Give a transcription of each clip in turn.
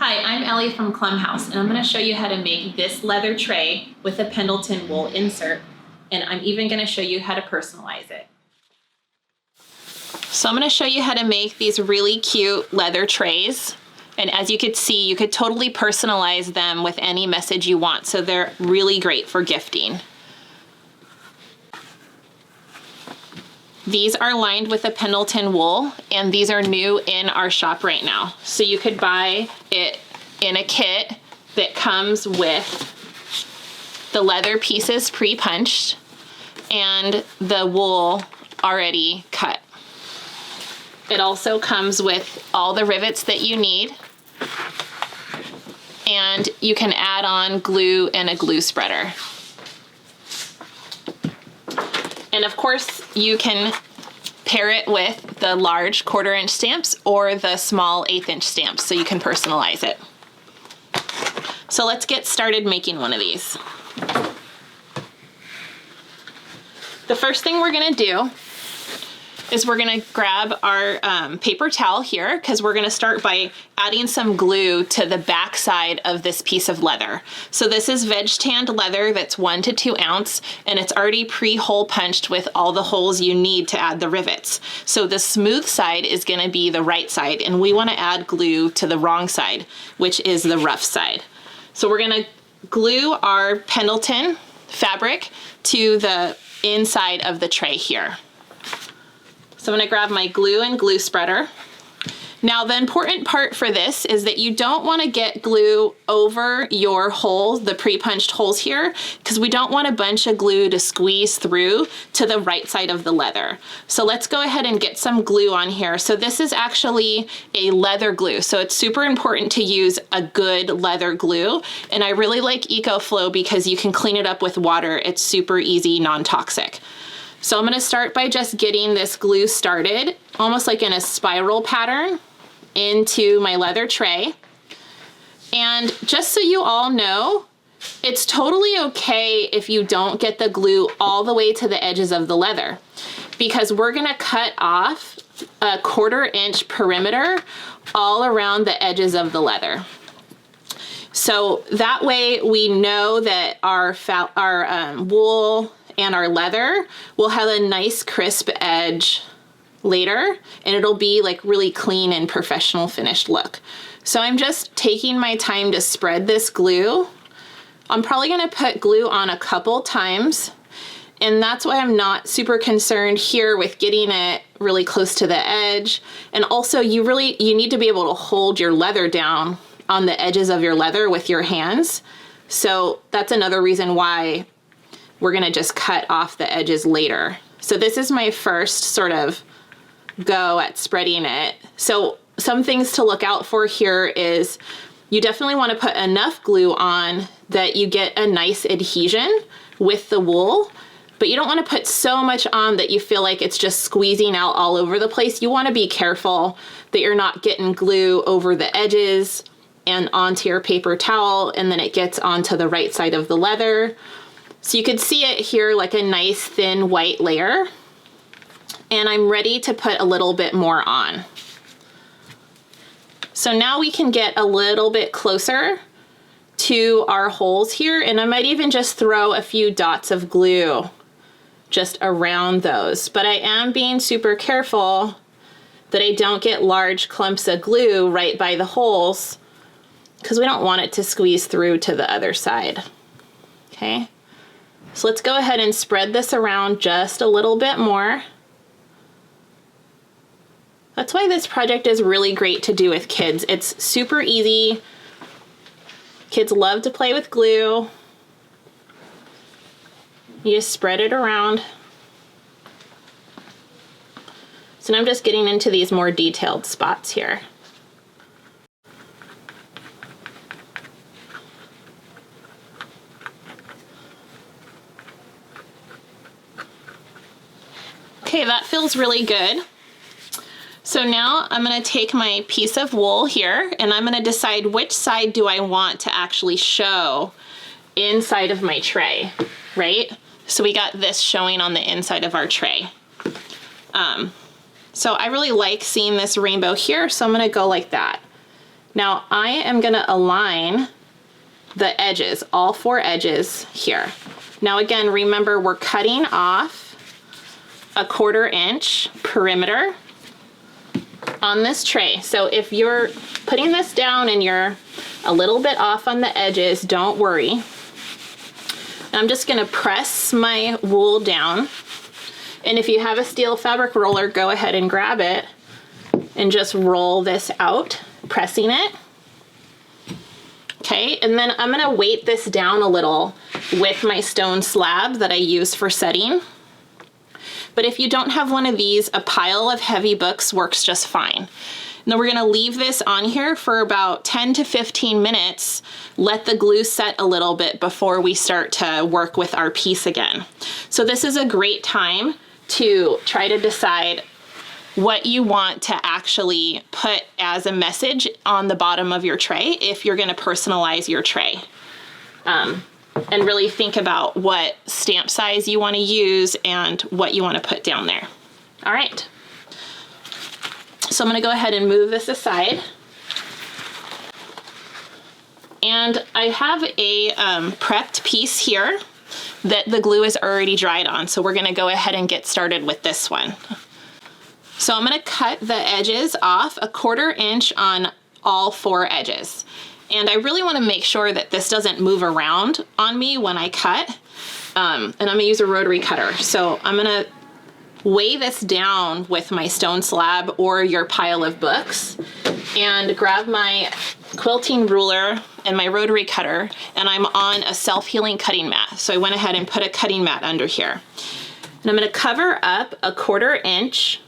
Hi, I'm Ellie from Klum House, and I'm going to show you how to make this leather tray with a Pendleton wool insert, and I'm even going to show you how to personalize it. So I'm going to show you how to make these really cute leather trays, and as you could see, you could totally personalize them with any message you want, so they're really great for gifting. These are lined with a Pendleton wool, and these are new in our shop right now. So you could buy it in a kit that comes with the leather pieces pre-punched and the wool already cut. It also comes with all the rivets that you need, and you can add on glue and a glue spreader. And of course, you can pair it with the large 1/4 inch stamps or the small 1/8 inch stamps, so you can personalize it. So let's get started making one of these. The first thing we're gonna do is we're gonna grab our paper towel here, because we're gonna start by adding some glue to the back side of this piece of leather. So this is veg tanned leather that's 1 to 2 ounce, and it's already pre-hole punched with all the holes you need to add the rivets. So the smooth side is gonna be the right side, and we wanna add glue to the wrong side, which is the rough side. So we're gonna glue our Pendleton fabric to the inside of the tray here. So I'm gonna grab my glue and glue spreader. Now the important part for this is that you don't wanna get glue over your holes, the pre-punched holes here, because we don't want a bunch of glue to squeeze through to the right side of the leather. So let's go ahead and get some glue on here. So this is actually a leather glue, so it's super important to use a good leather glue. And I really like EcoFlow because you can clean it up with water. It's super easy, non-toxic. So I'm gonna start by just getting this glue started, almost like in a spiral pattern, into my leather tray. And just so you all know, it's totally okay if you don't get the glue all the way to the edges of the leather, because we're gonna cut off a 1/4 inch perimeter all around the edges of the leather. So that way we know that our wool and our leather will have a nice crisp edge later, and it'll be like really clean and professional finished look. So I'm just taking my time to spread this glue. I'm probably gonna put glue on a couple times, and that's why I'm not super concerned here with getting it really close to the edge. And also you need to be able to hold your leather down on the edges of your leather with your hands. So that's another reason why we're gonna just cut off the edges later. So this is my first sort of go at spreading it. So some things to look out for here is you definitely wanna put enough glue on that you get a nice adhesion with the wool, but you don't wanna put so much on that you feel like it's just squeezing out all over the place. You wanna be careful that you're not getting glue over the edges and onto your paper towel, and then it gets onto the right side of the leather. So you could see it here like a nice thin white layer, and I'm ready to put a little bit more on. So now we can get a little bit closer to our holes here, and I might even just throw a few dots of glue just around those. But I am being super careful that I don't get large clumps of glue right by the holes, because we don't want it to squeeze through to the other side, okay? So let's go ahead and spread this around just a little bit more. That's why this project is really great to do with kids. It's super easy. Kids love to play with glue. You just spread it around. So now I'm just getting into these more detailed spots here. Okay, that feels really good. So now I'm gonna take my piece of wool here, and I'm gonna decide which side do I want to actually show inside of my tray, right? So we got this showing on the inside of our tray. So I really like seeing this rainbow here, so I'm gonna go like that. Now I am gonna align the edges, all 4 edges here. Now again, remember we're cutting off a 1/4 inch perimeter on this tray. So if you're putting this down and you're a little bit off on the edges, don't worry. I'm just gonna press my wool down. And if you have a steel fabric roller, go ahead and grab it and just roll this out, pressing it. Okay, and then I'm gonna weight this down a little with my stone slab that I use for setting. But if you don't have one of these, a pile of heavy books works just fine. Now we're gonna leave this on here for about 10 to 15 minutes, let the glue set a little bit before we start to work with our piece again. So this is a great time to try to decide what you want to actually put as a message on the bottom of your tray if you're gonna personalize your tray. And really think about what stamp size you wanna use and what you wanna put down there. All right. So I'm gonna go ahead and move this aside. And I have a prepped piece here that the glue is already dried on. So we're gonna go ahead and get started with this one. So I'm gonna cut the edges off a 1/4 inch on all 4 edges. And I really wanna make sure that this doesn't move around on me when I cut. And I'm gonna use a rotary cutter. So I'm gonna weigh this down with my stone slab or your pile of books and grab my quilting ruler and my rotary cutter, and I'm on a self-healing cutting mat. So I went ahead and put a cutting mat under here. And I'm gonna cover up a 1/4 inch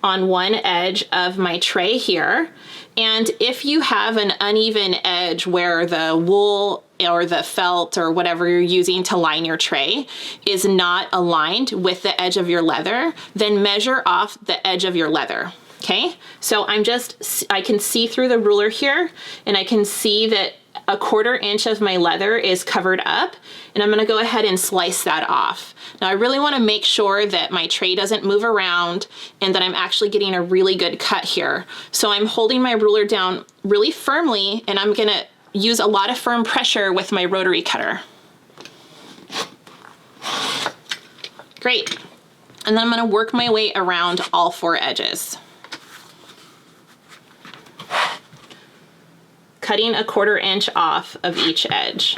on one edge of my tray here. And if you have an uneven edge where the wool or the felt or whatever you're using to line your tray is not aligned with the edge of your leather, then measure off the edge of your leather. Okay, so I can see through the ruler here, and I can see that a 1/4 inch of my leather is covered up, and I'm gonna go ahead and slice that off. Now I really wanna make sure that my tray doesn't move around and that I'm actually getting a really good cut here. So I'm holding my ruler down really firmly, and I'm gonna use a lot of firm pressure with my rotary cutter. Great. And then I'm gonna work my way around all 4 edges. Cutting a 1/4 inch off of each edge.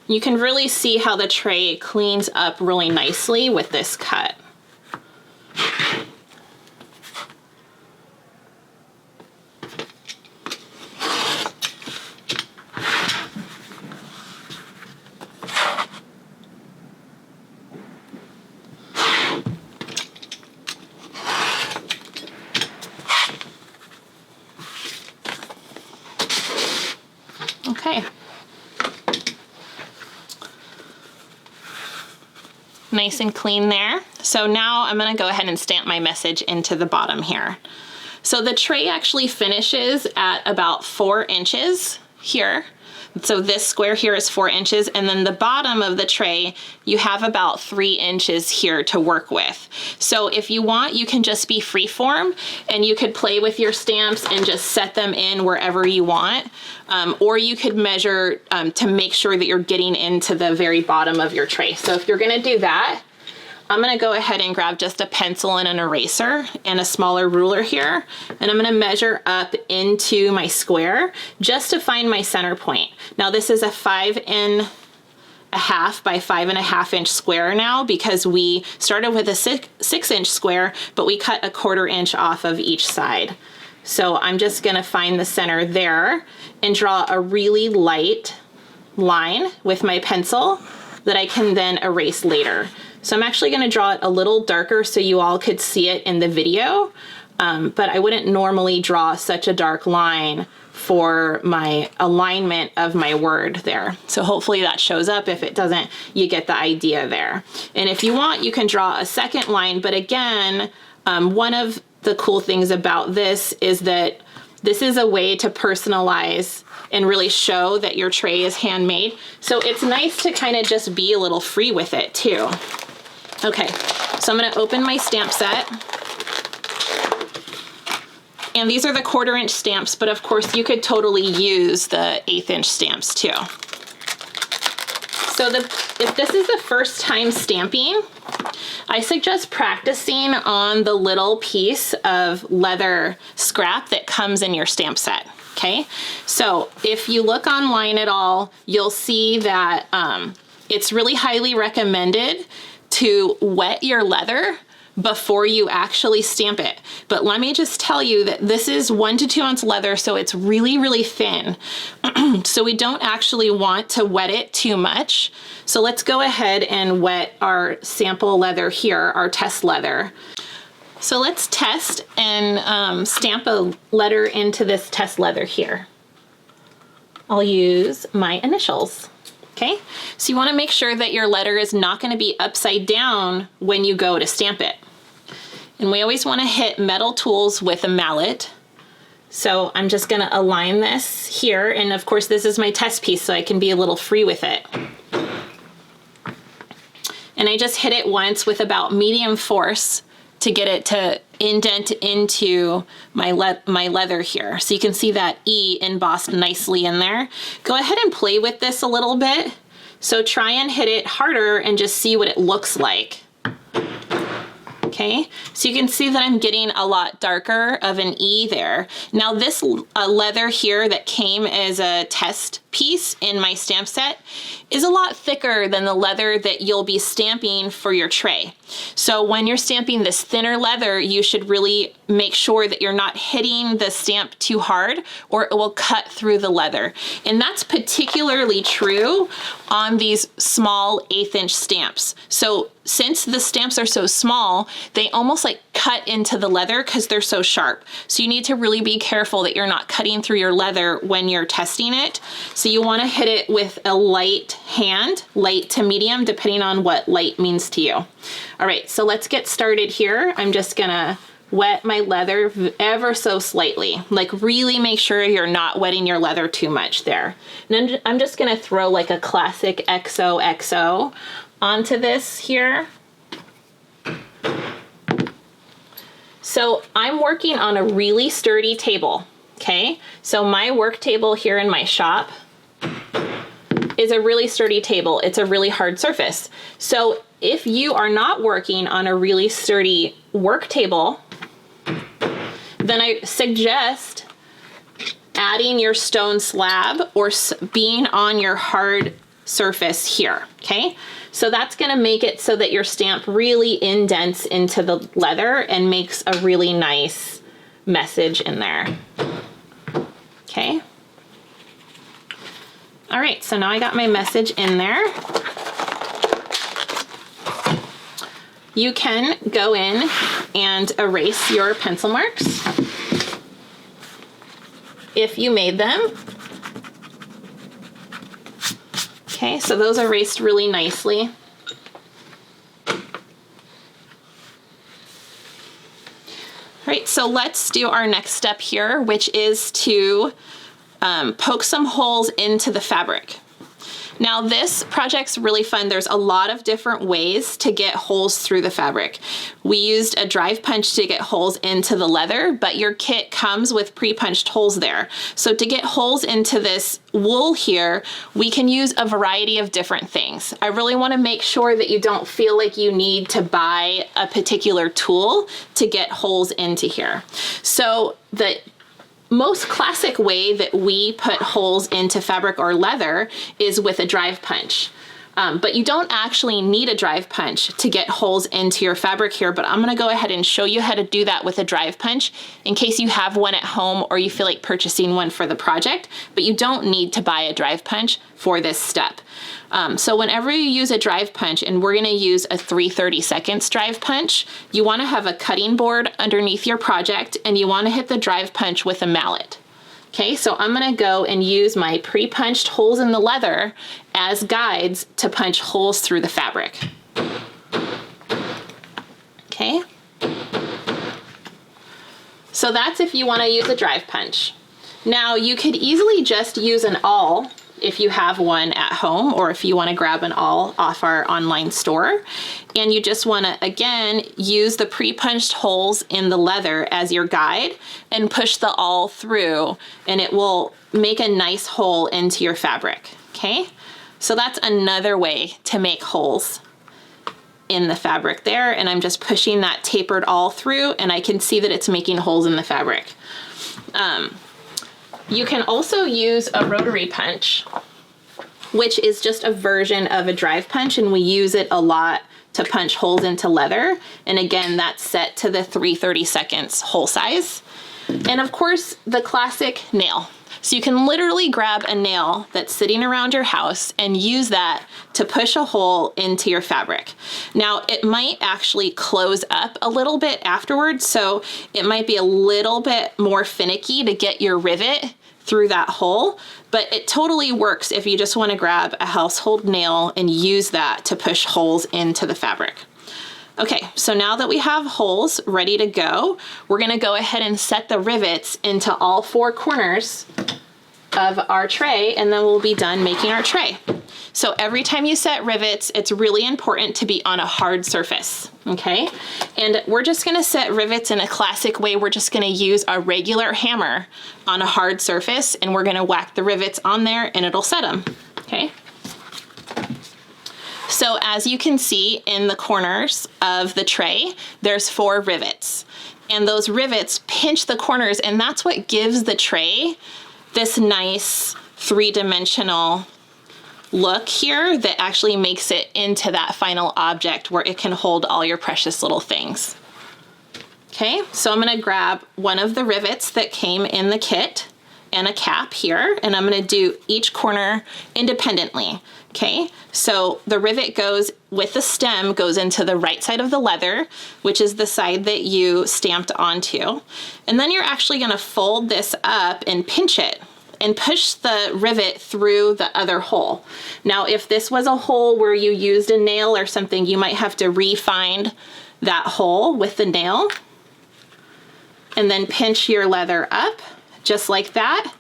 You can really see how the tray cleans up really nicely with this cut. Okay. Nice and clean there. So now I'm gonna go ahead and stamp my message into the bottom here. So the tray actually finishes at about 4 inches here. So this square here is 4 inches, and then the bottom of the tray, you have about 3 inches here to work with. So if you want, you can just be freeform, and you could play with your stamps and just set them in wherever you want. Or you could measure to make sure that you're getting into the very bottom of your tray. So if you're gonna do that, I'm gonna go ahead and grab just a pencil and an eraser and a smaller ruler here, and I'm gonna measure up into my square just to find my center point. Now this is a 5.5 by 5.5 inch square now, because we started with a 6 inch square, but we cut a 1/4 inch off of each side. So I'm just gonna find the center there and draw a really light line with my pencil that I can then erase later. So I'm actually gonna draw it a little darker so you all could see it in the video, but I wouldn't normally draw such a dark line for my alignment of my word there. So hopefully that shows up. If it doesn't, you get the idea there. And if you want, you can draw a second line, but again, one of the cool things about this is that this is a way to personalize and really show that your tray is handmade. So it's nice to kind of just be a little free with it too. Okay, so I'm gonna open my stamp set. And these are the 1/4 inch stamps, but of course you could totally use the 1/8 inch stamps too. So if this is the first time stamping, I suggest practicing on the little piece of leather scrap that comes in your stamp set, okay? So if you look online at all, you'll see that it's really highly recommended to wet your leather before you actually stamp it. But let me just tell you that this is 1 to 2 ounce leather, so it's really, really thin. So we don't actually want to wet it too much. So let's go ahead and wet our sample leather here, our test leather. So let's test and stamp a letter into this test leather here. I'll use my initials. Okay, so you want to make sure that your letter is not going to be upside down when you go to stamp it. And we always want to hit metal tools with a mallet. So I'm just going to align this here, and of course this is my test piece, so I can be a little free with it. And I just hit it once with about medium force to get it to indent into my leather here. So you can see that E embossed nicely in there. Go ahead and play with this a little bit. So try and hit it harder and just see what it looks like. Okay, so you can see that I'm getting a lot darker of an E there. Now this leather here that came as a test piece in my stamp set is a lot thicker than the leather that you'll be stamping for your tray. So when you're stamping this thinner leather, you should really make sure that you're not hitting the stamp too hard or it will cut through the leather. And that's particularly true on these small 1/8 inch stamps. So since the stamps are so small, they almost like cut into the leather because they're so sharp. So you need to really be careful that you're not cutting through your leather when you're testing it. So you want to hit it with a light hand, light to medium, depending on what light means to you. All right, so let's get started here. I'm just gonna wet my leather ever so slightly. Like really make sure you're not wetting your leather too much there. And then I'm just gonna throw like a classic XOXO onto this here. So I'm working on a really sturdy table, okay? So my work table here in my shop is a really sturdy table. It's a really hard surface. So if you are not working on a really sturdy work table, then I suggest adding your stone slab or being on your hard surface here, okay? So that's gonna make it so that your stamp really indents into the leather and makes a really nice message in there, okay? All right, so now I got my message in there. You can go in and erase your pencil marks if you made them. Okay, so those are erased really nicely. All right, so let's do our next step here, which is to poke some holes into the fabric. Now this project's really fun. There's a lot of different ways to get holes through the fabric. We used a drive punch to get holes into the leather, but your kit comes with pre-punched holes there. So to get holes into this wool here, we can use a variety of different things. I really want to make sure that you don't feel like you need to buy a particular tool to get holes into here. So the most classic way that we put holes into fabric or leather is with a drive punch. But you don't actually need a drive punch to get holes into your fabric here, but I'm gonna go ahead and show you how to do that with a drive punch in case you have one at home or you feel like purchasing one for the project, but you don't need to buy a drive punch for this step. So whenever you use a drive punch, and we're gonna use a 3/32 drive punch, you wanna have a cutting board underneath your project and you wanna hit the drive punch with a mallet. Okay, so I'm gonna go and use my pre-punched holes in the leather as guides to punch holes through the fabric. Okay, so that's if you wanna use a drive punch. Now you could easily just use an awl if you have one at home or if you want to grab an awl off our online store. And you just want to, again, use the pre-punched holes in the leather as your guide and push the awl through, and it will make a nice hole into your fabric, okay? So that's another way to make holes in the fabric there, and I'm just pushing that tapered awl through, and I can see that it's making holes in the fabric. You can also use a rotary punch, which is just a version of a drive punch, and we use it a lot to punch holes into leather. And again, that's set to the 3/32 hole size. And of course, the classic nail. So you can literally grab a nail that's sitting around your house and use that to push a hole into your fabric. Now, it might actually close up a little bit afterwards, so it might be a little bit more finicky to get your rivet through that hole, but it totally works if you just want to grab a household nail and use that to push holes into the fabric. Okay, so now that we have holes ready to go, we're gonna go ahead and set the rivets into all 4 corners of our tray, and then we'll be done making our tray. So every time you set rivets, it's really important to be on a hard surface, okay? And we're just gonna set rivets in a classic way. We're just gonna use a regular hammer on a hard surface, and we're gonna whack the rivets on there and it'll set them, okay? So as you can see in the corners of the tray, there's 4 rivets. And those rivets pinch the corners, and that's what gives the tray this nice 3-dimensional look here that actually makes it into that final object where it can hold all your precious little things. Okay, so I'm gonna grab one of the rivets that came in the kit and a cap here, and I'm gonna do each corner independently. Okay, so the rivet goes with the stem, goes into the right side of the leather, which is the side that you stamped onto. And then you're actually gonna fold this up and pinch it and push the rivet through the other hole. Now, if this was a hole where you used a nail or something, you might have to re-find that hole with the nail and then pinch your leather up just like that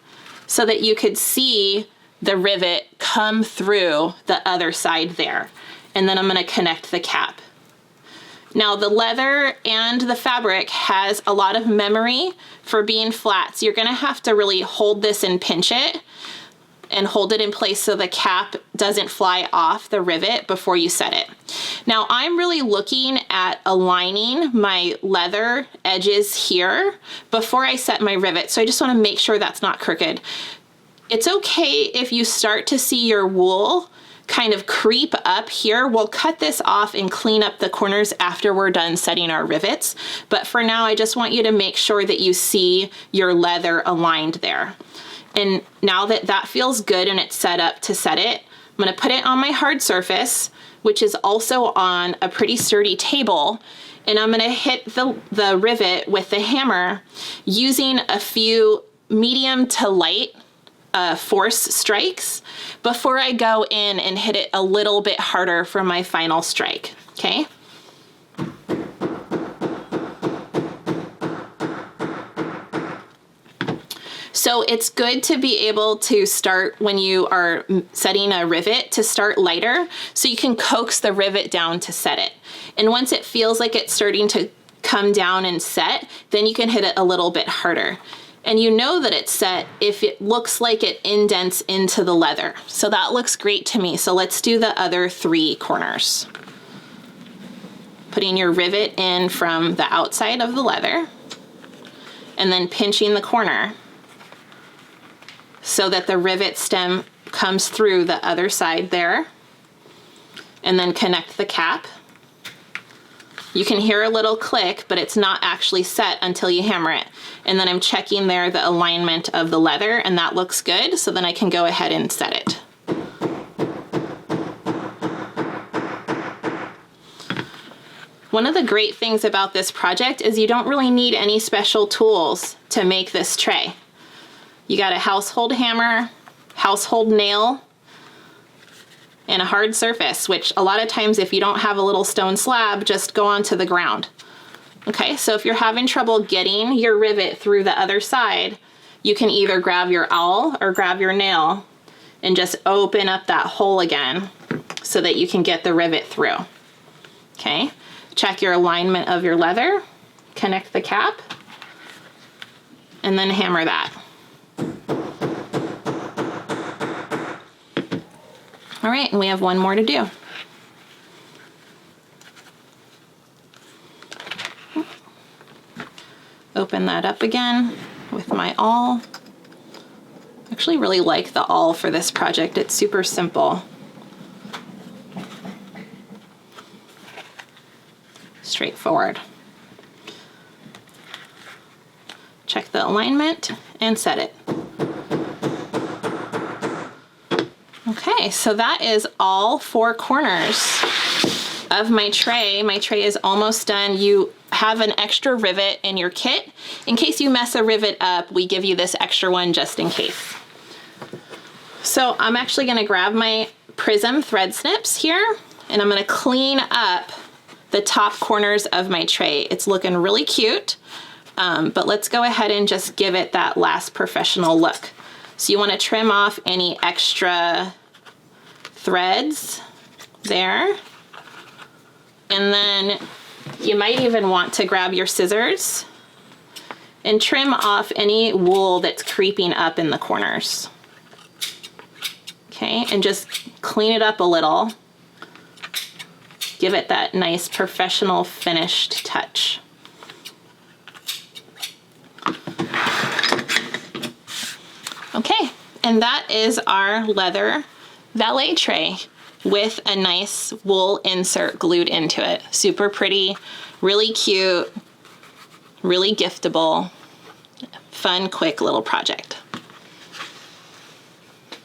so that you could see the rivet come through the other side there. And then I'm gonna connect the cap. Now the leather and the fabric has a lot of memory for being flat, so you're gonna have to really hold this and pinch it and hold it in place so the cap doesn't fly off the rivet before you set it. Now I'm really looking at aligning my leather edges here before I set my rivet, so I just wanna make sure that's not crooked. It's okay if you start to see your wool kind of creep up here. We'll cut this off and clean up the corners after we're done setting our rivets. But for now, I just want you to make sure that you see your leather aligned there. And now that that feels good and it's set up to set it, I'm gonna put it on my hard surface, which is also on a pretty sturdy table. And I'm gonna hit the rivet with the hammer using a few medium to light force strikes before I go in and hit it a little bit harder for my final strike, okay? So it's good to be able to start when you are setting a rivet to start lighter so you can coax the rivet down to set it. And once it feels like it's starting to come down and set, then you can hit it a little bit harder. And you know that it's set if it looks like it indents into the leather. So that looks great to me. So let's do the other 3 corners. Putting your rivet in from the outside of the leather and then pinching the corner so that the rivet stem comes through the other side there, and then connect the cap. You can hear a little click, but it's not actually set until you hammer it. And then I'm checking there the alignment of the leather, and that looks good, so then I can go ahead and set it. One of the great things about this project is you don't really need any special tools to make this tray. You got a household hammer, household nail, and a hard surface, which a lot of times if you don't have a little stone slab, just go onto the ground. Okay, so if you're having trouble getting your rivet through the other side, you can either grab your awl or grab your nail and just open up that hole again so that you can get the rivet through. Okay, check your alignment of your leather, connect the cap, and then hammer that. All right, and we have one more to do. Open that up again with my awl. I actually really like the awl for this project. It's super simple. Straightforward. Check the alignment and set it. Okay, so that is all 4 corners of my tray. My tray is almost done. You have an extra rivet in your kit. In case you mess a rivet up, we give you this extra one just in case. So I'm actually gonna grab my prism thread snips here, and I'm gonna clean up the top corners of my tray. It's looking really cute, but let's go ahead and just give it that last professional look. So you wanna trim off any extra threads there. And then you might even want to grab your scissors and trim off any wool that's creeping up in the corners. Okay, and just clean it up a little. Give it that nice professional finished touch. Okay, and that is our leather valet tray with a nice wool insert glued into it. Super pretty, really cute, really giftable, fun, quick little project.